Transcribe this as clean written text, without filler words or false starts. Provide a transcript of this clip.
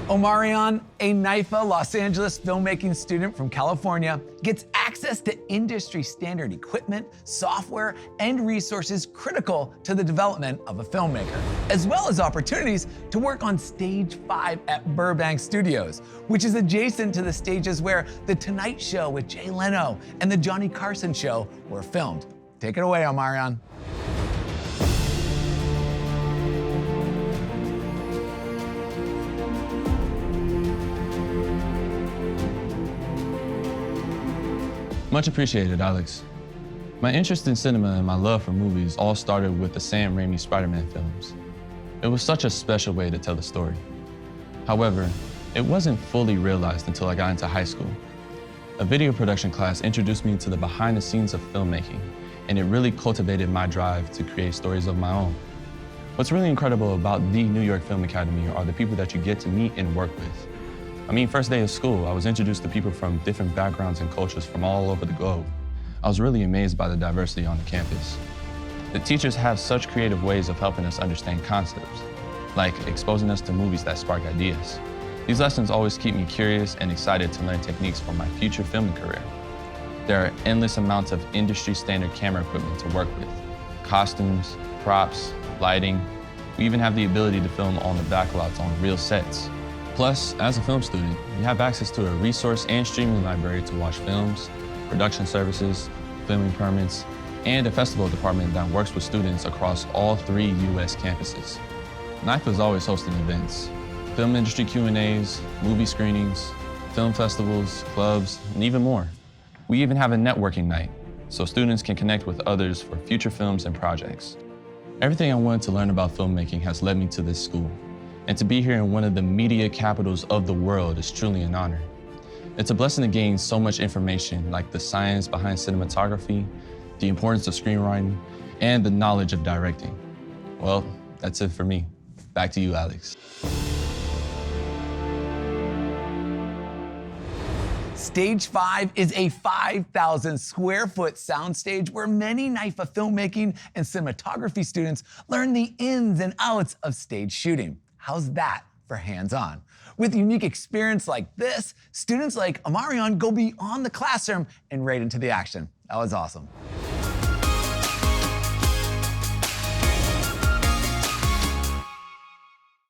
Omarion, a NYFA Los Angeles filmmaking student from California, gets access to industry standard equipment, software, and resources critical to the development of a filmmaker, as well as opportunities to work on Stage 5 at Burbank Studios, which is adjacent to the stages where The Tonight Show with Jay Leno and The Johnny Carson Show were filmed. Take it away, Omarion. Much appreciated, Alex. My interest in cinema and my love for movies all started with the Sam Raimi Spider-Man films. It was such a special way to tell the story. However, it wasn't fully realized until I got into high school. A video production class introduced me to the behind the scenes of filmmaking, and it really cultivated my drive to create stories of my own. What's really incredible about the New York Film Academy are the people that you get to meet and work with. I mean, first day of school, I was introduced to people from different backgrounds and cultures from all over the globe. I was really amazed by the diversity on the campus. The teachers have such creative ways of helping us understand concepts, like exposing us to movies that spark ideas. These lessons always keep me curious and excited to learn techniques for my future filming career. There are endless amounts of industry standard camera equipment to work with. Costumes, props, lighting. We even have the ability to film on the backlots on real sets. Plus, as a film student, you have access to a resource and streaming library to watch films, production services, filming permits, and a festival department that works with students across all 3 U.S. campuses. NYFA is always hosting events, film industry Q&As, movie screenings, film festivals, clubs, and even more. We even have a networking night, so students can connect with others for future films and projects. Everything I wanted to learn about filmmaking has led me to this school. And to be here in one of the media capitals of the world is truly an honor. It's a blessing to gain so much information like the science behind cinematography, the importance of screenwriting, and the knowledge of directing. Well, that's it for me. Back to you, Alex. Stage 5 is a 5,000 square foot soundstage where many NYFA filmmaking and cinematography students learn the ins and outs of stage shooting. How's that for hands-on? With unique experience like this, students like Omarion go beyond the classroom and right into the action. That was awesome.